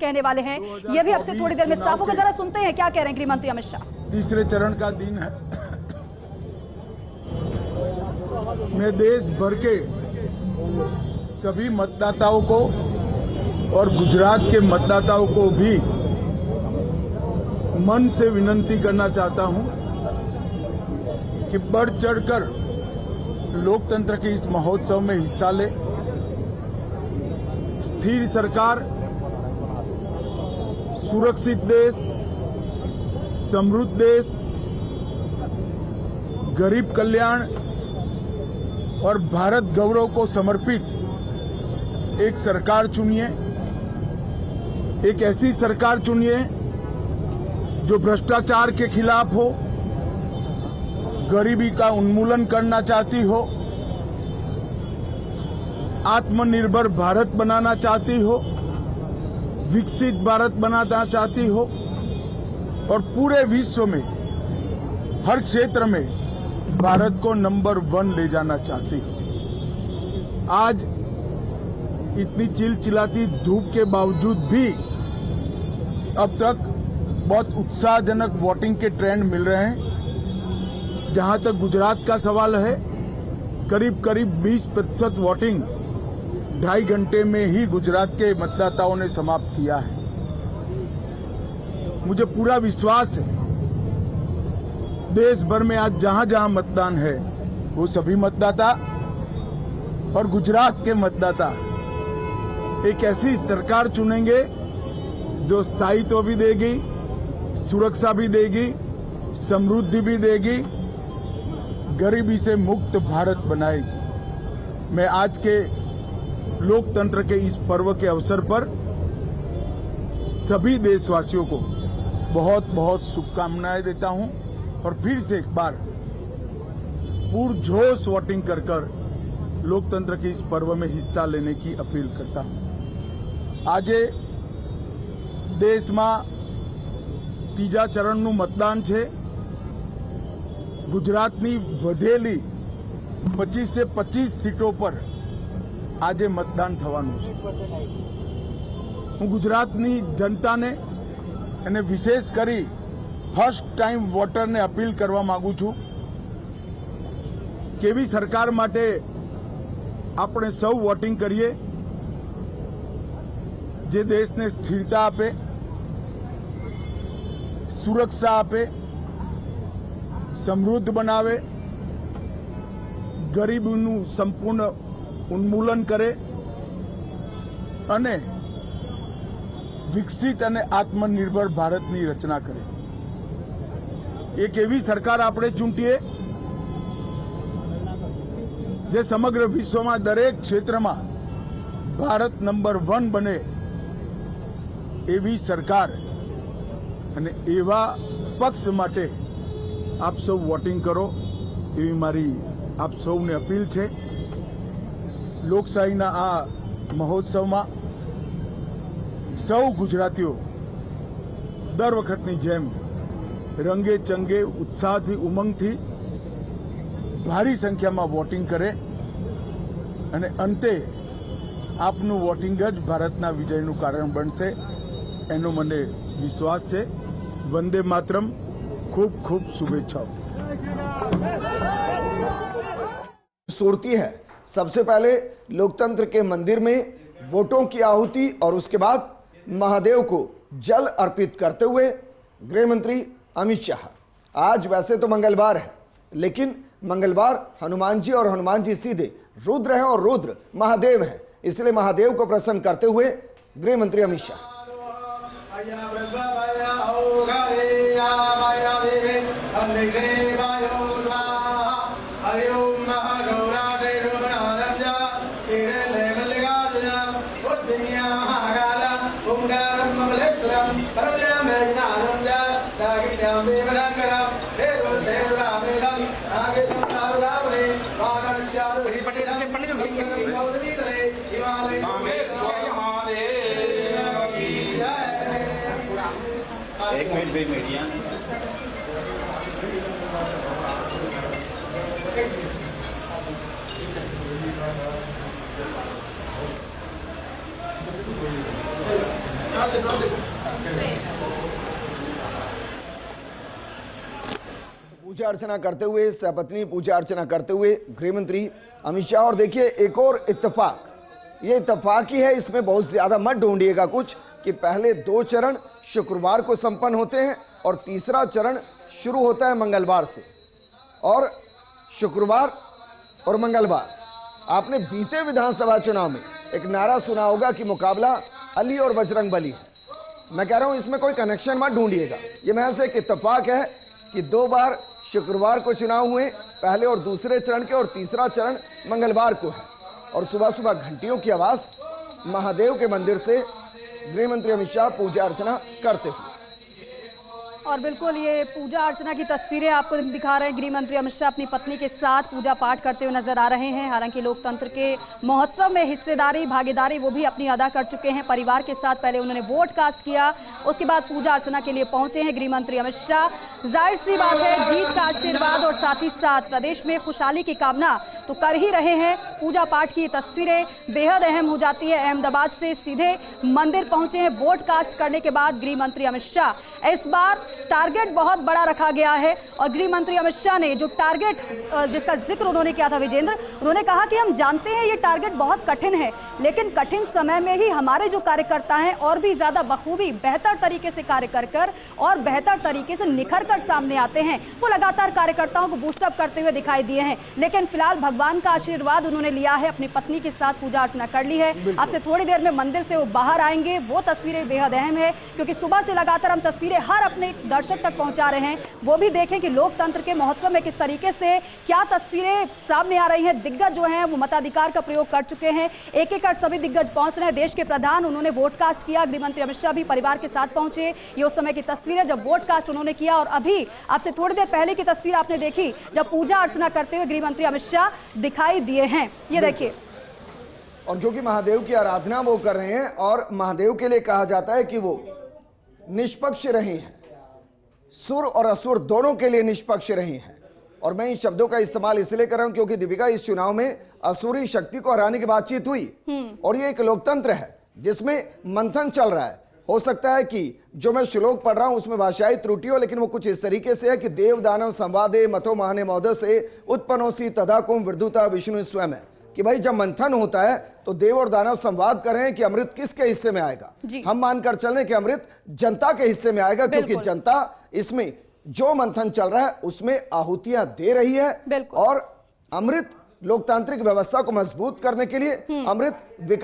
कहने वाले हैं ये भी आपसे थोड़ी देर में साफ होगा। जरा सुनते हैं क्या कह रहे हैं गृह मंत्री अमित शाह। तीसरे चरण का दिन है। मैं देश भर के सभी मतदाताओं को और गुजरात के मतदाताओं को भी मन से विनती करना चाहता हूं कि बढ़ चढ़कर लोकतंत्र के इस महोत्सव में हिस्सा ले। स्थिर सरकार, सुरक्षित देश, समृद्ध देश, गरीब कल्याण और भारत गौरव को समर्पित एक सरकार चुनिए। एक ऐसी सरकार चुनिए जो भ्रष्टाचार के खिलाफ हो, गरीबी का उन्मूलन करना चाहती हो, आत्मनिर्भर भारत बनाना चाहती हो, विकसित भारत बनाना चाहती हो और पूरे विश्व में हर क्षेत्र में भारत को नंबर 1 ले जाना चाहती हो। आज इतनी चिलचिलाती धूप के बावजूद भी अब तक बहुत उत्साहजनक वोटिंग के ट्रेंड मिल रहे हैं। जहां तक गुजरात का सवाल है, करीब करीब 20% वोटिंग 2.5 घंटे में ही गुजरात के मतदाताओं ने समाप्त किया है। मुझे पूरा विश्वास है देश भर में आज जहां जहां मतदान है वो सभी मतदाता और गुजरात के मतदाता एक ऐसी सरकार चुनेंगे जो स्थायित्व भी देगी, सुरक्षा भी देगी, समृद्धि भी देगी, गरीबी से मुक्त भारत बनाएगी। मैं आज के लोकतंत्र के इस पर्व के अवसर पर सभी देशवासियों को बहुत बहुत शुभकामनाएं देता हूं और फिर से एक बार पुरजोश वोटिंग कर लोकतंत्र के इस पर्व में हिस्सा लेने की अपील करता हूं। आज देश में तीजा चरण मतदान है। गुजरातनी वधेली 25 से 25 सीटों पर आज मतदान थवानुं छे। हूँ गुजरातनी जनता ने અને વિશેષ કરી ફર્સ્ટ ટાઈમ વોટરને અપીલ કરવા માંગુ છું કેવી સરકાર માટે આપણે સૌ વોટિંગ કરીએ જે દેશને સ્થિરતા આપે, સુરક્ષા આપે, સમૃદ્ધ બનાવે, ગરીબીનું સંપૂર્ણ ઉન્મૂલન કરે અને વિકસિત અને આત્મનિર્ભર ભારતની રચના કરે। એક એવી સરકાર આપણે ચૂંટીએ જે સમગ્ર વિશ્વમાં દરેક ક્ષેત્રમાં ભારત નંબર 1 બને એવી સરકાર અને એવા પક્ષ માટે આપ સૌ વોટિંગ કરો એવી મારી આપ સૌને અપીલ છે। લોકશાહીના આ મહોત્સવમાં સૌ ગુજરાતીઓ દર વખતની જેમ રંગે ચંગે ઉત્સાહથી ઉમંગથી ભારી સંખ્યામાં વોટિંગ કરે અને અંતે આપનું વોટિંગ જ ભારતના વિજયનું કારણ બનશે એનો મને વિશ્વાસ છે। વંદે માતરમ। खूब खूब शुभेच्छाओं। सूरती है सबसे पहले लोकतंत्र के मंदिर में वोटों की आहुति और उसके बाद महादेव को जल अर्पित करते हुए गृह मंत्री अमित शाह। आज वैसे तो मंगलवार है, लेकिन मंगलवार हनुमान जी और हनुमान जी सीधे रुद्र हैं और रुद्र महादेव हैं, इसलिए महादेव को प्रसन्न करते हुए गृह मंत्री अमित शाह। एक मिनट भी मीडिया पूजा अर्चना करते हुए, सपत्नी पूजा अर्चना करते हुए गृह मंत्री अमित शाह। और देखिए एक और इत्तेफाक, ये इत्तेफाक ही है, इसमें बहुत ज्यादा मत ढूंढिएगा कुछ, कि पहले 2 चरण शुक्रवार को संपन्न होते हैं और तीसरा चरण शुरू होता है मंगलवार से। और शुक्रवार और मंगलवार, आपने बीते विधानसभा चुनाव में एक नारा सुना होगा कि मुकाबला अली और बजरंग बली है। मैं कह रहा हूं इसमें कोई कनेक्शन मत ढूंढिएगा, ये महज एक इत्तेफाक है कि 2 बार शुक्रवार को चुनाव हुए, पहले और दूसरे चरण के, और तीसरा चरण मंगलवार को है। और सुबह सुबह घंटियों की आवाज महादेव के मंदिर से गृह मंत्री अमित शाह पूजा अर्चना करते हुए। और बिल्कुल ये पूजा अर्चना की तस्वीरें आपको दिखा रहे हैं। गृह मंत्री अमित शाह अपनी पत्नी के साथ पूजा पाठ करते हुए नजर आ रहे हैं। हालांकि लोकतंत्र के महोत्सव में हिस्सेदारी, भागीदारी वो भी अपनी अदा कर चुके हैं। परिवार के साथ पहले उन्होंने वोट कास्ट किया, उसके बाद पूजा अर्चना के लिए पहुंचे हैं गृह मंत्री अमित शाह। जाहिर सी बात है, जीत का आशीर्वाद और साथ ही साथ प्रदेश में खुशहाली की कामना तो कर ही रहे हैं। पूजा पाठ की तस्वीरें बेहद अहम हो जाती है। अहमदाबाद से सीधे मंदिर पहुंचे हैं वोट कास्ट करने के बाद गृह मंत्री अमित शाह। इस बार टारगेट बहुत बड़ा रखा गया है और गृह मंत्री अमित शाह ने जो टारगेट जिसका जिक्र उन्होंने किया था विजेंद्र, उन्होंने कहा कि हम जानते हैं ये टारगेट बहुत कठिन है, लेकिन कठिन समय में ही हमारे जो कार्यकर्ता हैं और भी ज्यादा बखूबी बेहतर तरीके से कार्य कर और बेहतर तरीके से निखर कर सामने आते हैं। वो लगातार कार्यकर्ताओं को बूस्टअप करते हुए दिखाई दिए हैं। लेकिन फिलहाल भगवान का आशीर्वाद उन्होंने लिया है, अपनी पत्नी के साथ पूजा अर्चना कर ली है। आपसे थोड़ी देर में मंदिर से वो बाहर आएंगे। वो तस्वीरें बेहद अहम है क्योंकि सुबह से लगातार हम तस्वीरें हर अपने दर्शक तक पहुंचा रहे हैं। वो भी देखें कि लोकतंत्र के महोत्सव में किस तरीके से क्या तस्वीरें सामने आ रही हैं। दिग्गज जो हैं वो मताधिकार का प्रयोग कर चुके हैं। एक एक कर सभी दिग्गज पहुंच रहे हैं। देश के प्रधान उन्होंने वोट कास्ट किया, गृह मंत्री अमित शाह भी परिवार के साथ पहुंचे। ये उस समय की तस्वीरें जब वोट कास्ट उन्होंने किया और अभी आपसे थोड़ी देर पहले की तस्वीर आपने देखी जब पूजा अर्चना करते हुए गृह मंत्री अमित शाह दिखाई दिए हैं। ये देखिए, और क्योंकि महादेव की आराधना वो कर रहे हैं और महादेव के लिए कहा जाता है कि वो निष्पक्ष रहे हैं, सुर और असुर दोनों के लिए निष्पक्ष रहे हैं। और मैं इन शब्दों का इस्तेमाल इसलिए कर रहा हूं क्योंकि दीपिका, इस चुनाव में असुरी शक्ति को हराने की बातचीत हुई और ये एक लोकतंत्र है जिसमें मंथन चल रहा है। हो सकता है कि जो मैं श्लोक पढ़ रहा हूं उसमें भाषाई त्रुटि हो, लेकिन वो कुछ इस तरीके से है कि देव दानव संवादे मतो महाने महोदय से उत्पन्नोसी तथा कुम विद्युता विष्णु स्वयं है, कि भाई जब मंथन होता है तो देव और दानव संवाद कर रहे हैं कि अमृत किसके हिस्से में आएगा। हम मानकर चल रहे हैं कि अमृत जनता के हिस्से में आएगा, क्योंकि जनता इसमें जो मंथन चल रहा है उसमें आहुतियां दे रही है और अमृत लोकतांत्रिक व्यवस्था को मजबूत करने के लिए, अमृत विकास